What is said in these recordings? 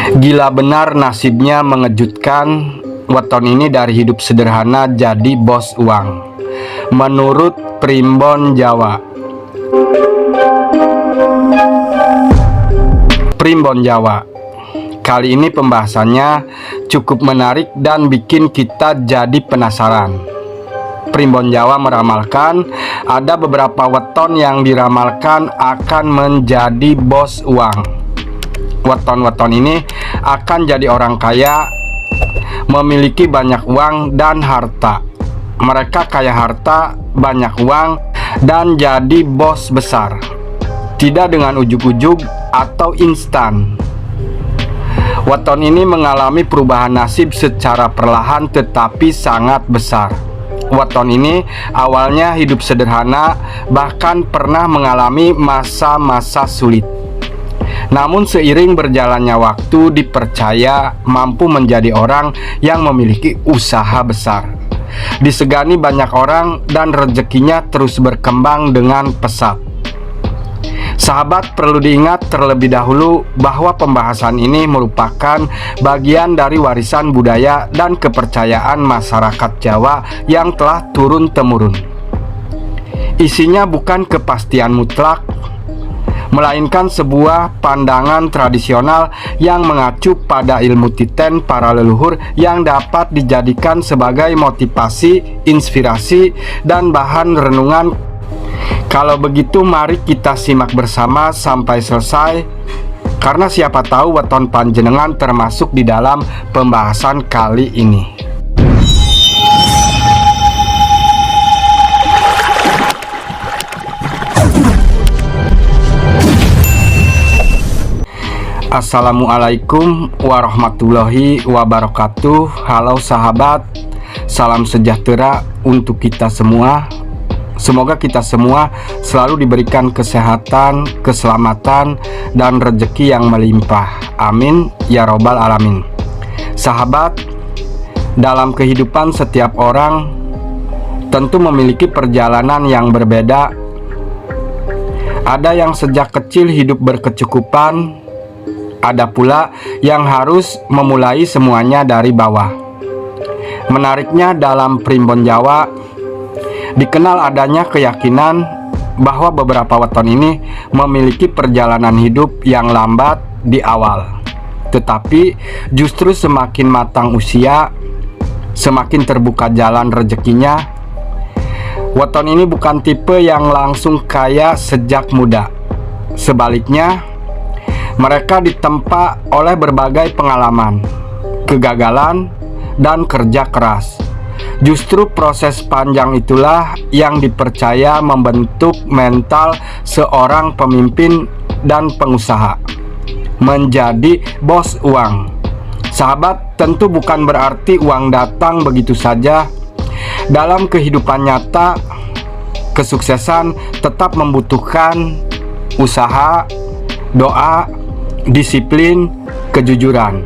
Gila benar nasibnya mengejutkan. Weton ini dari hidup sederhana jadi bos uang. Menurut Primbon Jawa. Primbon Jawa. Kali ini pembahasannya cukup menarik dan bikin kita jadi penasaran. Primbon Jawa meramalkan ada beberapa weton yang diramalkan akan menjadi bos uang. Weton-weton ini akan jadi orang kaya, memiliki banyak uang dan harta. Mereka kaya harta, banyak uang, dan jadi bos besar. Tidak dengan ujug-ujug atau instan. Weton ini mengalami perubahan nasib secara perlahan tetapi sangat besar. Weton ini awalnya hidup sederhana, bahkan pernah mengalami masa-masa sulit. Namun seiring berjalannya waktu dipercaya mampu menjadi orang yang memiliki usaha besar. Disegani banyak orang dan rezekinya terus berkembang dengan pesat. Sahabat, perlu diingat terlebih dahulu bahwa pembahasan ini merupakan bagian dari warisan budaya dan kepercayaan masyarakat Jawa yang telah turun-temurun. Isinya bukan kepastian mutlak, melainkan sebuah pandangan tradisional yang mengacu pada ilmu titen para leluhur yang dapat dijadikan sebagai motivasi, inspirasi, dan bahan renungan. Kalau begitu mari kita simak bersama sampai selesai, karena siapa tahu weton panjenengan termasuk di dalam pembahasan kali ini. Assalamualaikum warahmatullahi wabarakatuh. Halo sahabat, salam sejahtera untuk kita semua. Semoga kita semua selalu diberikan kesehatan, keselamatan, dan rezeki yang melimpah. Amin ya robbal alamin. Sahabat, dalam kehidupan setiap orang tentu memiliki perjalanan yang berbeda. Ada yang sejak kecil hidup berkecukupan, ada pula yang harus memulai semuanya dari bawah. Menariknya dalam Primbon Jawa dikenal adanya keyakinan bahwa beberapa weton ini memiliki perjalanan hidup yang lambat di awal. Tetapi justru semakin matang usia, semakin terbuka jalan rezekinya. Weton ini bukan tipe yang langsung kaya sejak muda. Sebaliknya, mereka ditempa oleh berbagai pengalaman, kegagalan, dan kerja keras. Justru proses panjang itulah yang dipercaya membentuk mental seorang pemimpin dan pengusaha menjadi bos uang. Sahabat, tentu bukan berarti uang datang begitu saja. Dalam kehidupan nyata, kesuksesan tetap membutuhkan usaha, doa, disiplin, kejujuran,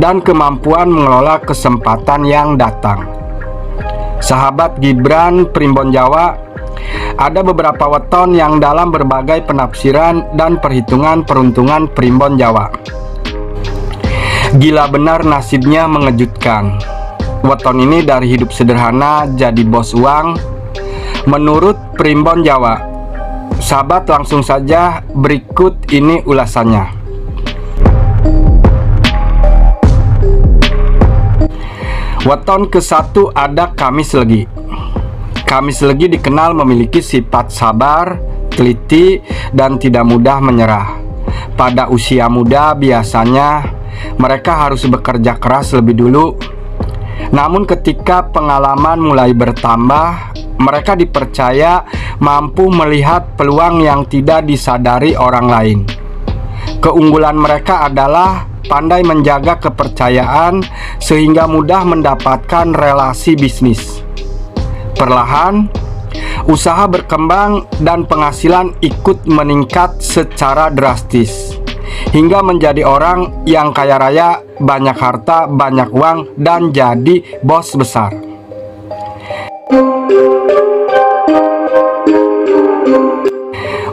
dan kemampuan mengelola kesempatan yang datang. Sahabat Gibran Primbon Jawa, ada beberapa weton yang dalam berbagai penafsiran dan perhitungan peruntungan Primbon Jawa. Gila benar nasibnya mengejutkan. Weton ini dari hidup sederhana jadi bos uang. Menurut Primbon Jawa, sahabat langsung saja berikut ini ulasannya. Weton ke-1 ada Kamis Legi. Kamis Legi dikenal memiliki sifat sabar, teliti, dan tidak mudah menyerah. Pada usia muda biasanya mereka harus bekerja keras lebih dulu. Namun ketika pengalaman mulai bertambah, mereka dipercaya mampu melihat peluang yang tidak disadari orang lain. Keunggulan mereka adalah pandai menjaga kepercayaan sehingga mudah mendapatkan relasi bisnis. Perlahan, usaha berkembang dan penghasilan ikut meningkat secara drastis, hingga menjadi orang yang kaya raya, banyak harta, banyak uang, dan jadi bos besar.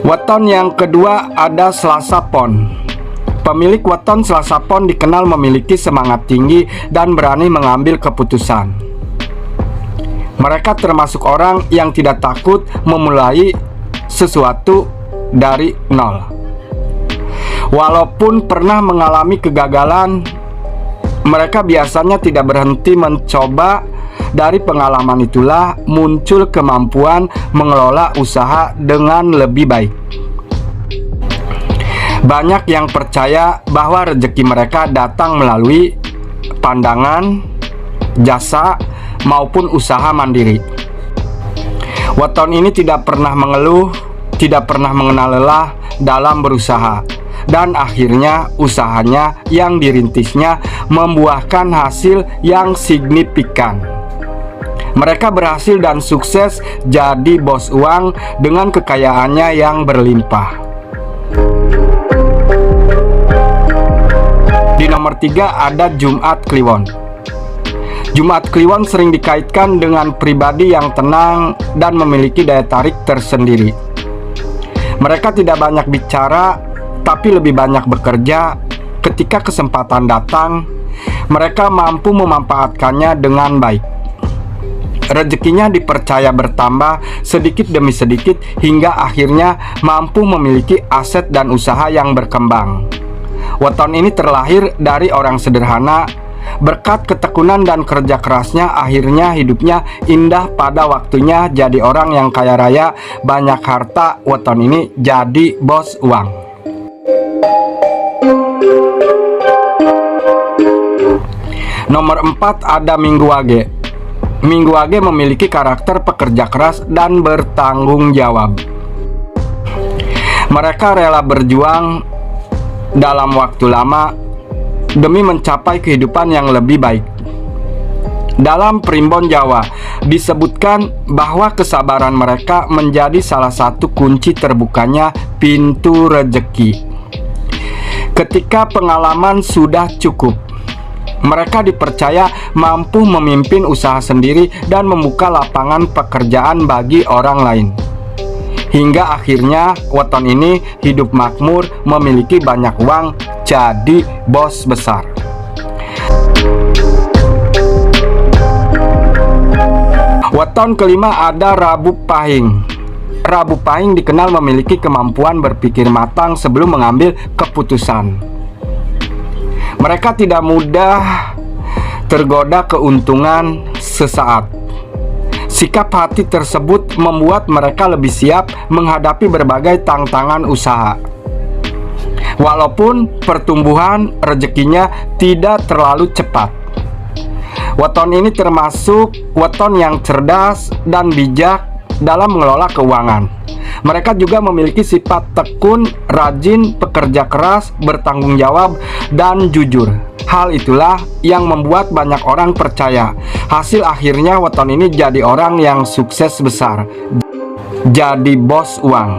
Weton yang kedua ada Selasa Pon. Pemilik weton Selasa Pon dikenal memiliki semangat tinggi dan berani mengambil keputusan. Mereka termasuk orang yang tidak takut memulai sesuatu dari nol. Walaupun pernah mengalami kegagalan, mereka biasanya tidak berhenti mencoba. Dari pengalaman itulah muncul kemampuan mengelola usaha dengan lebih baik. Banyak yang percaya bahwa rezeki mereka datang melalui pandangan, jasa, maupun usaha mandiri. Weton ini tidak pernah mengeluh, tidak pernah mengenal lelah dalam berusaha, dan akhirnya usahanya yang dirintisnya membuahkan hasil yang signifikan. Mereka berhasil dan sukses jadi bos uang dengan kekayaannya yang berlimpah. Di nomor 3 ada Jumat Kliwon. Jumat Kliwon sering dikaitkan dengan pribadi yang tenang dan memiliki daya tarik tersendiri. Mereka tidak banyak bicara, tapi lebih banyak bekerja. Ketika kesempatan datang, mereka mampu memanfaatkannya dengan baik. Rezekinya dipercaya bertambah sedikit demi sedikit hingga akhirnya mampu memiliki aset dan usaha yang berkembang. Weton ini terlahir dari orang sederhana. Berkat ketekunan dan kerja kerasnya, akhirnya hidupnya indah. Pada waktunya jadi orang yang kaya raya, banyak harta. Weton ini jadi bos uang. Nomor 4 ada Minggu Wage. Minggu Wage memiliki karakter pekerja keras dan bertanggung jawab. Mereka rela berjuang dalam waktu lama demi mencapai kehidupan yang lebih baik. Dalam Primbon Jawa disebutkan bahwa kesabaran mereka menjadi salah satu kunci terbukanya pintu rezeki. Ketika pengalaman sudah cukup, mereka dipercaya mampu memimpin usaha sendiri dan membuka lapangan pekerjaan bagi orang lain. Hingga akhirnya weton ini hidup makmur, memiliki banyak uang, jadi bos besar. Weton kelima ada Rabu Pahing. Rabu Pahing dikenal memiliki kemampuan berpikir matang sebelum mengambil keputusan. Mereka tidak mudah tergoda keuntungan sesaat. Sikap hati tersebut membuat mereka lebih siap menghadapi berbagai tantangan usaha. Walaupun pertumbuhan rezekinya tidak terlalu cepat. Weton ini termasuk weton yang cerdas dan bijak dalam mengelola keuangan. Mereka juga memiliki sifat tekun, rajin, pekerja keras, bertanggung jawab, dan jujur. Hal itulah yang membuat banyak orang percaya. Hasil akhirnya weton ini jadi orang yang sukses besar, jadi bos uang.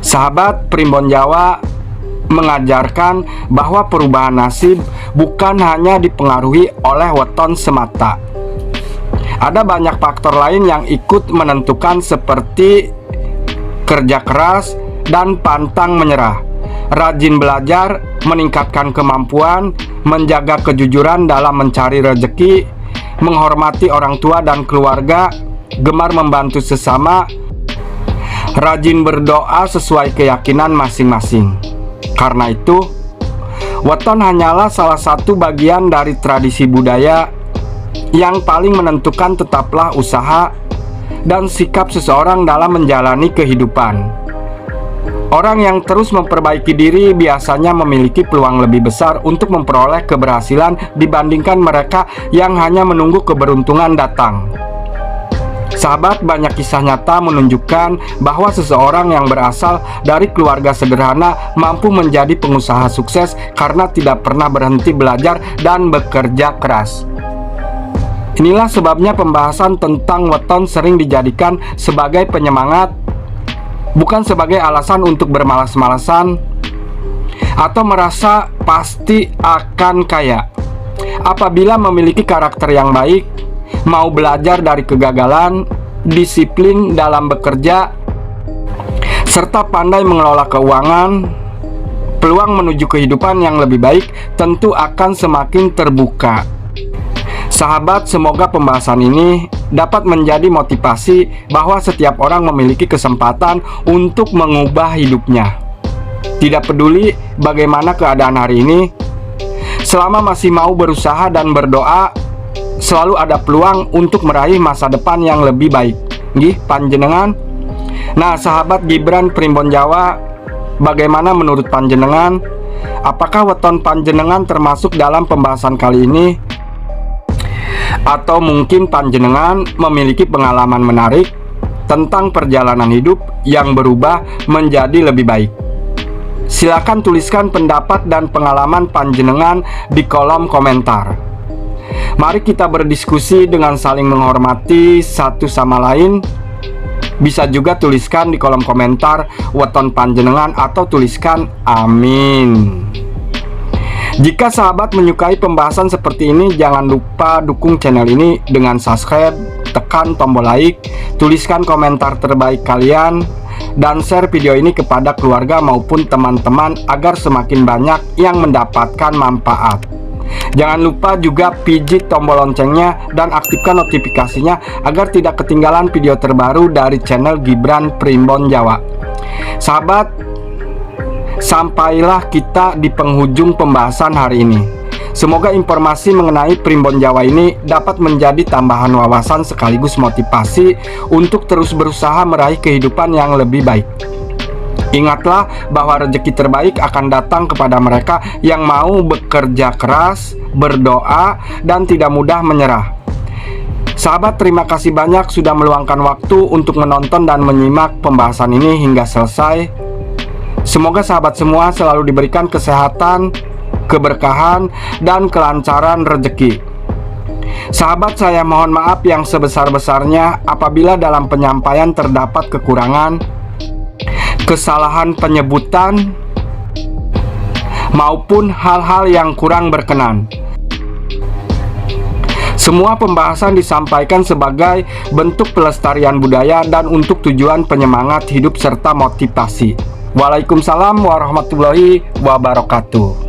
Sahabat Primbon Jawa mengajarkan bahwa perubahan nasib bukan hanya dipengaruhi oleh weton semata. Ada banyak faktor lain yang ikut menentukan seperti kerja keras dan pantang menyerah, rajin belajar, meningkatkan kemampuan, menjaga kejujuran dalam mencari rezeki, menghormati orang tua dan keluarga, gemar membantu sesama, rajin berdoa sesuai keyakinan masing-masing. Karena itu, weton hanyalah salah satu bagian dari tradisi budaya. Yang paling menentukan tetaplah usaha dan sikap seseorang dalam menjalani kehidupan. Orang yang terus memperbaiki diri biasanya memiliki peluang lebih besar untuk memperoleh keberhasilan dibandingkan mereka yang hanya menunggu keberuntungan datang. Sahabat, banyak kisah nyata menunjukkan bahwa seseorang yang berasal dari keluarga sederhana mampu menjadi pengusaha sukses karena tidak pernah berhenti belajar dan bekerja keras. Inilah sebabnya pembahasan tentang weton sering dijadikan sebagai penyemangat, bukan sebagai alasan untuk bermalas-malasan atau merasa pasti akan kaya. Apabila memiliki karakter yang baik, mau belajar dari kegagalan, disiplin dalam bekerja, serta pandai mengelola keuangan, peluang menuju kehidupan yang lebih baik tentu akan semakin terbuka. Sahabat, semoga pembahasan ini dapat menjadi motivasi bahwa setiap orang memiliki kesempatan untuk mengubah hidupnya. Tidak peduli bagaimana keadaan hari ini, selama masih mau berusaha dan berdoa, selalu ada peluang untuk meraih masa depan yang lebih baik. Nggih, panjenengan. Nah, sahabat Gibran Primbon Jawa, bagaimana menurut panjenengan? Apakah weton panjenengan termasuk dalam pembahasan kali ini? Atau mungkin panjenengan memiliki pengalaman menarik tentang perjalanan hidup yang berubah menjadi lebih baik? Silakan tuliskan pendapat dan pengalaman panjenengan di kolom komentar. Mari kita berdiskusi dengan saling menghormati satu sama lain. Bisa juga tuliskan di kolom komentar weton panjenengan atau tuliskan amin. Jika sahabat menyukai pembahasan seperti ini, jangan lupa dukung channel ini dengan subscribe, tekan tombol like, tuliskan komentar terbaik kalian, dan share video ini kepada keluarga maupun teman-teman agar semakin banyak yang mendapatkan manfaat. Jangan lupa juga pijit tombol loncengnya dan aktifkan notifikasinya agar tidak ketinggalan video terbaru dari channel Gibran Primbon Jawa. Sahabat, sampailah kita di penghujung pembahasan hari ini. Semoga informasi mengenai Primbon Jawa ini dapat menjadi tambahan wawasan sekaligus motivasi untuk terus berusaha meraih kehidupan yang lebih baik. Ingatlah bahwa rezeki terbaik akan datang kepada mereka yang mau bekerja keras, berdoa, dan tidak mudah menyerah. Sahabat, terima kasih banyak sudah meluangkan waktu untuk menonton dan menyimak pembahasan ini hingga selesai. Semoga sahabat semua selalu diberikan kesehatan, keberkahan, dan kelancaran rezeki. Sahabat, saya mohon maaf yang sebesar-besarnya apabila dalam penyampaian terdapat kekurangan, kesalahan penyebutan, maupun hal-hal yang kurang berkenan. Semua pembahasan disampaikan sebagai bentuk pelestarian budaya dan untuk tujuan penyemangat hidup serta motivasi. Waalaikumsalam warahmatullahi wabarakatuh.